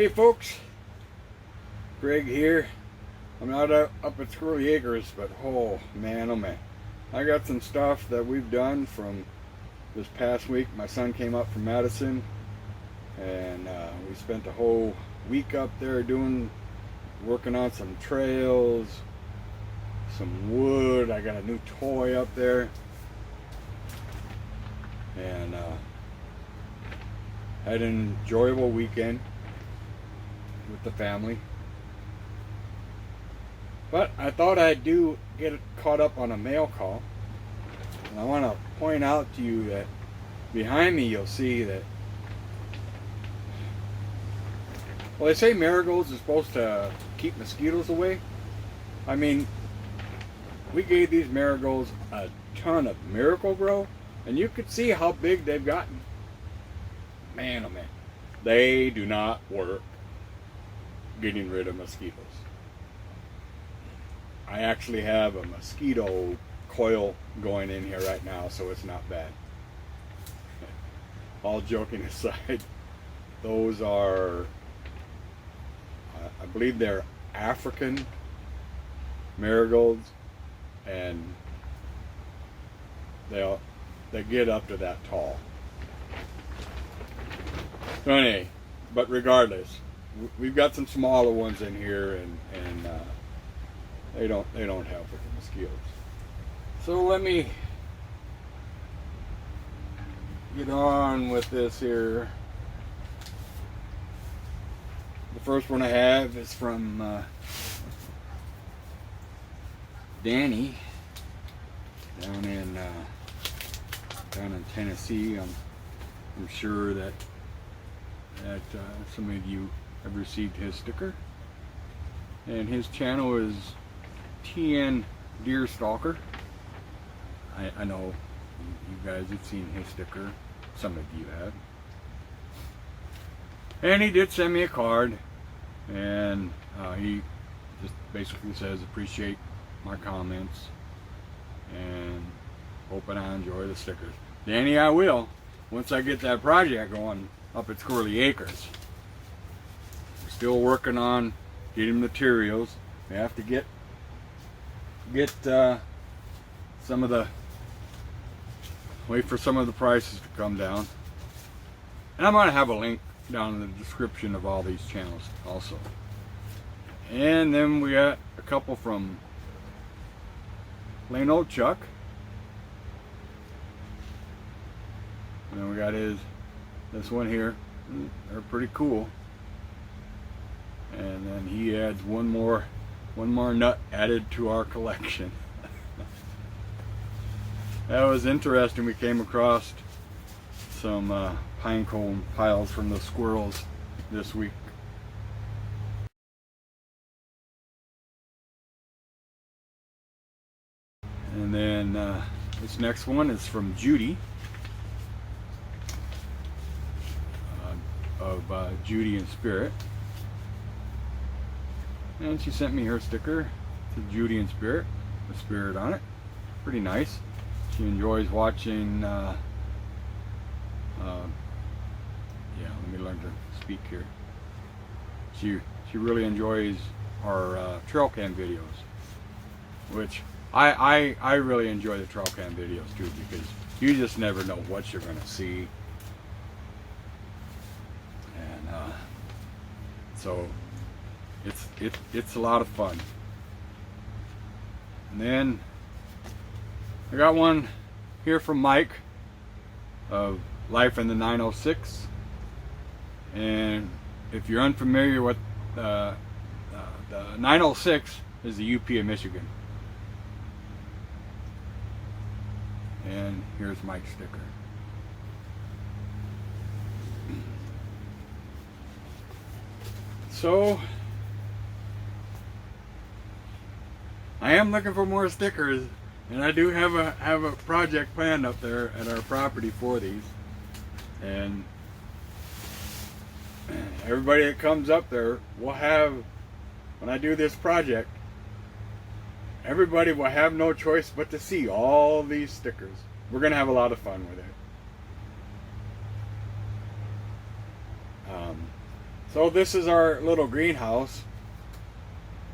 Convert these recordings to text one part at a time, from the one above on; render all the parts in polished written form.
Hey folks, Greg here. I'm not up at Squirrelly Acres, but oh man, I got some stuff that we've done from this past week. My son came up from Madison, and we spent a whole week up there working on some trails, some wood. I got a new toy up there, and had an enjoyable weekend with the family. But I thought I'd get caught up on a mail call. And I want to point out to you that behind me you'll see that, well, they say marigolds are supposed to keep mosquitoes away. I mean, we gave these marigolds a ton of Miracle-Gro, and you could see how big they've gotten. Man, oh man, they do not work getting rid of mosquitoes. I actually have a mosquito coil going in here right now, so it's not bad. All joking aside, those are, I believe they're African marigolds, and they get up to that tall. So anyway, but regardless, we've got some smaller ones in here, and they don't help with the mosquitoes. So let me get on with this here. The first one I have is from Danny down in Tennessee. I'm sure that some of you have received his sticker, and his channel is TNDeer Stalker. I know you guys have seen his sticker, some of you have, and he did send me a card, and he just basically says appreciate my comments and hoping I enjoy the stickers. Danny, I will, once I get that project going up at Squirrelly Acres. We're still working on getting materials. We have to get wait for some of the prices to come down. And I'm going to have a link down in the description of all these channels also. And then we got a couple from Ole Chuck. And then we got this one here. They're pretty cool. And then he adds one more nut added to our collection. That was interesting. We came across some pine cone piles from the squirrels this week. And then this next one is from Judy of Judy&Spirit. And she sent me her sticker to Judy&Spirit with spirit on it. Pretty nice. She enjoys watching, yeah, let me learn to speak here. She really enjoys our trail cam videos, which I really enjoy the trail cam videos too, because you just never know what you're going to see. And so it's a lot of fun. And then I got one here from Mike of Life in the 906. And if you're unfamiliar with the 906 is the UP of Michigan. And here's Mike's sticker. So I am looking for more stickers, and I do have a project planned up there at our property for these. And everybody that comes up there will have, when I do this project, everybody will have no choice but to see all these stickers. We're going to have a lot of fun with it. So this is our little greenhouse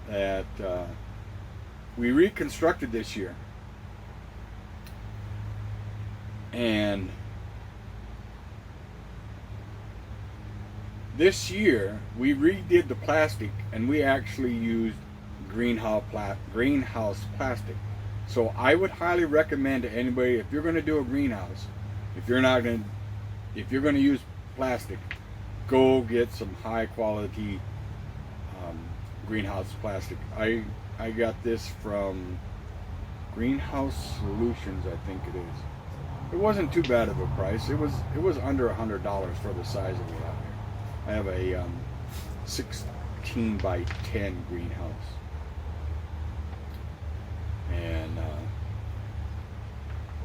that we reconstructed this year. And this year we redid the plastic, and we actually used greenhouse plastic. So I would highly recommend to anybody, if you're going to do a greenhouse, if you're going to use plastic, go get some high quality greenhouse plastic. I got this from Greenhouse Solutions, I think it is. It wasn't too bad of a price. It was under $100 for the size that we have here. I have a 16 by 10 greenhouse, and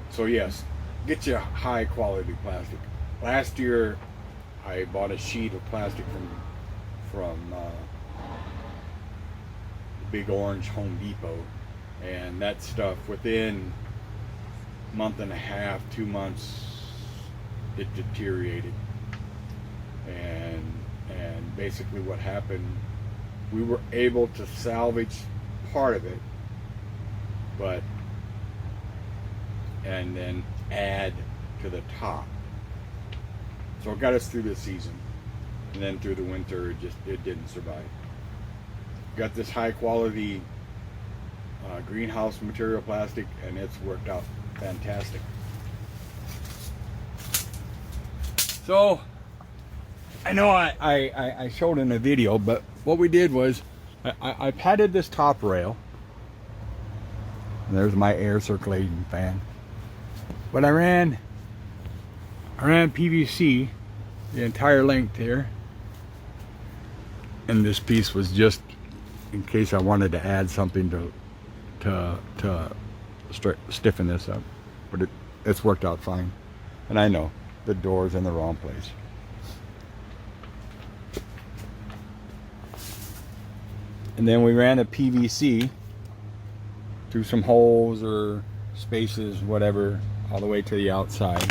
so yes, get you high quality plastic. Last year I bought a sheet of plastic from Big Orange Home Depot, and that stuff within a month and a half, 2 months, it deteriorated. And basically what happened, we were able to salvage part of it, and then add to the top. So it got us through the season, and then through the winter it didn't survive. Got this high quality greenhouse material plastic, and it's worked out fantastic. So I know I showed in a video, but what we did was I padded this top rail. And there's my air circulating fan. But I ran PVC the entire length here, and this piece was just in case I wanted to add something to stiffen this up. But it's worked out fine. And I know the door's in the wrong place. And then we ran a PVC through some holes or spaces, whatever, all the way to the outside.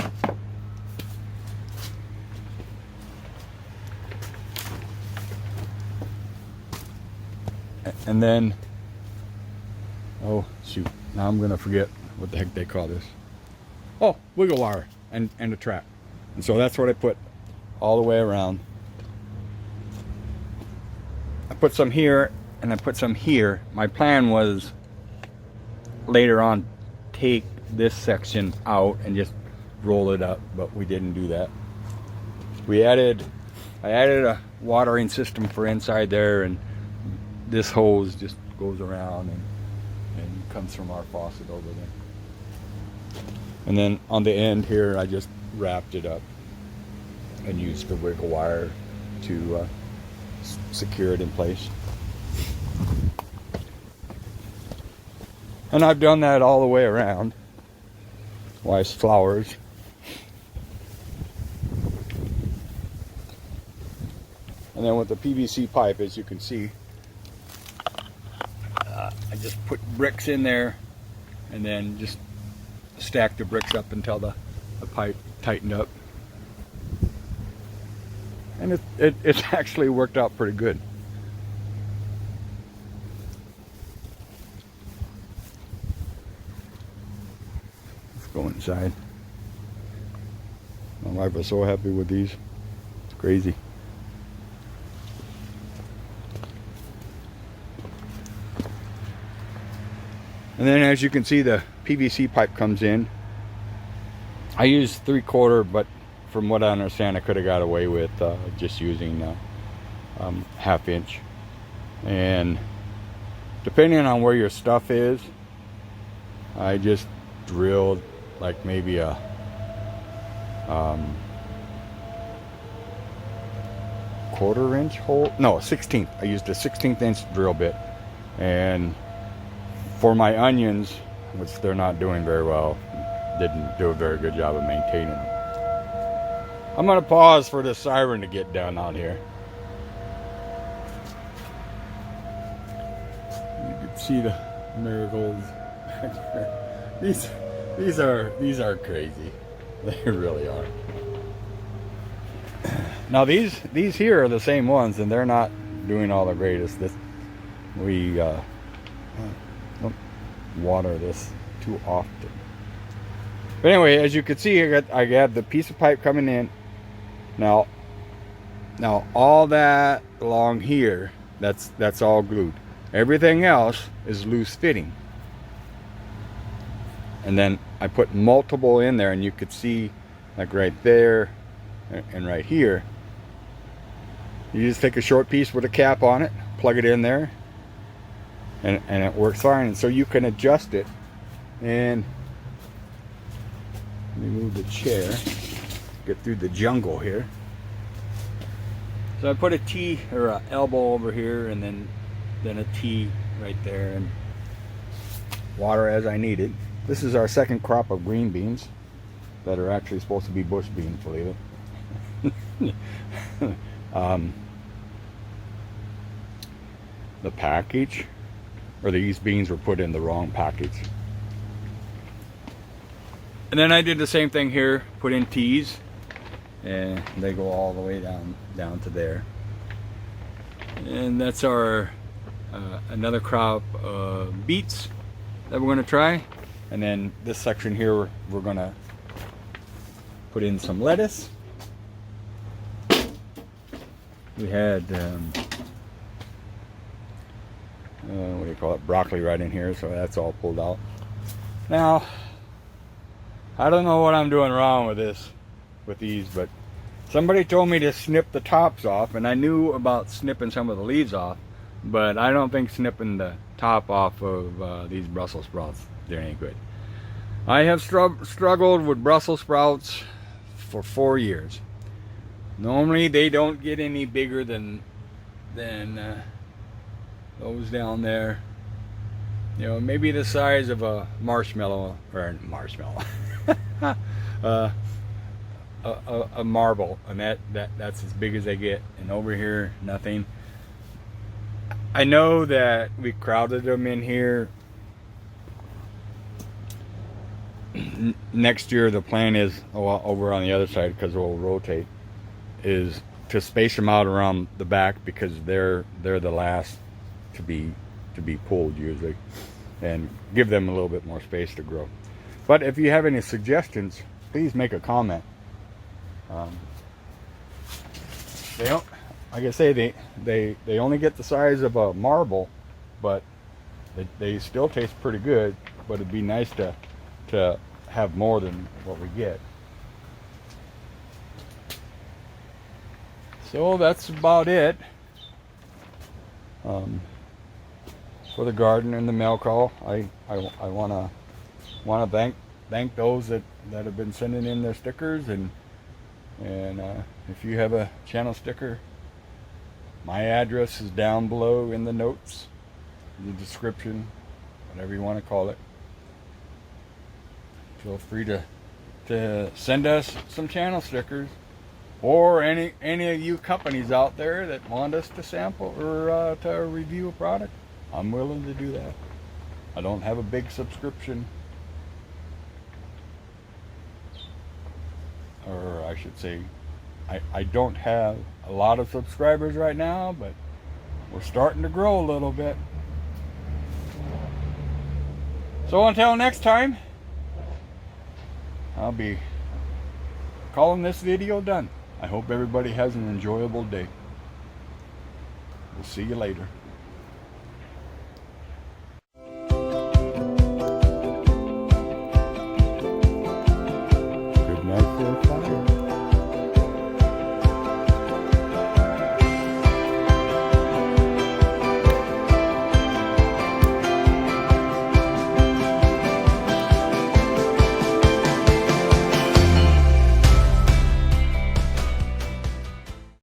And then, oh shoot, now I'm gonna forget what the heck they call this. Oh, wiggle wire and a trap. And so that's what I put all the way around. I put some here and I put some here. My plan was later on take this section out and just roll it up, but we didn't do that. I added a watering system for inside there, and this hose just goes around and comes from our faucet over there. And then on the end here, I just wrapped it up and used the wiggle wire to secure it in place. And I've done that all the way around. Wise flowers. And then with the PVC pipe, as you can see, I just put bricks in there and then just stack the bricks up until the pipe tightened up. And it's actually worked out pretty good. Let's go inside. My wife was so happy with these. It's crazy. And then as you can see, the PVC pipe comes in. I use 3/4, but from what I understand, I could have got away with just using 1/2 inch. And depending on where your stuff is, I just drilled like maybe a 1/4 inch hole. No, 1/16. I used a 1/16 inch drill bit. And for my onions, which they're not doing very well, didn't do a very good job of maintaining them. I'm going to pause for the siren to get done out here. You can see the marigolds. These are crazy. They really are. Now these here are the same ones, and they're not doing all the greatest. We don't water this too often. But anyway, as you can see, I got the piece of pipe coming in. Now all that along here, that's all glued. Everything else is loose fitting. And then I put multiple in there, and you could see like right there and right here. You just take a short piece with a cap on it, plug it in there, and it works fine. And so you can adjust it. And let me move the chair, get through the jungle here. So I put a T or a elbow over here, and then a T right there, and water as I need it. This is our second crop of green beans that are actually supposed to be bush beans, believe it. The package, or these beans were put in the wrong package. And then I did the same thing here, put in T's, and they go all the way down to there. And that's our another crop of beets that we're going to try. And then this section here, we're going to put in some lettuce. We had what do you call it, broccoli right in here, so that's all pulled out. Now I don't know what I'm doing wrong with these, but somebody told me to snip the tops off, and I knew about snipping some of the leaves off, but I don't think snipping the top off of these Brussels sprouts, they're any good. I have struggled with Brussels sprouts for 4 years. Normally they don't get any bigger than those down there. You know, maybe the size of a marshmallow, or a marble, and that's as big as they get. And over here, nothing. I know that we crowded them in here. Next year the plan is, over on the other side, because we'll rotate, is to space them out around the back, because they're the last to be pulled usually, and give them a little bit more space to grow. But if you have any suggestions, please make a comment. They don't, like I say, they only get the size of a marble, but they still taste pretty good. But it'd be nice to have more than what we get. So that's about it for the garden and the mail call. I want to thank those that have been sending in their stickers, and if you have a channel sticker, my address is down below in the notes, in the description, whatever you want to call it. Feel free to send us some channel stickers, or any of you companies out there that want us to sample or to review a product. I'm willing to do that. I don't have a big subscription, or I should say, I don't have a lot of subscribers right now, but we're starting to grow a little bit. So until next time, I'll be calling this video done. I hope everybody has an enjoyable day. We'll see you later.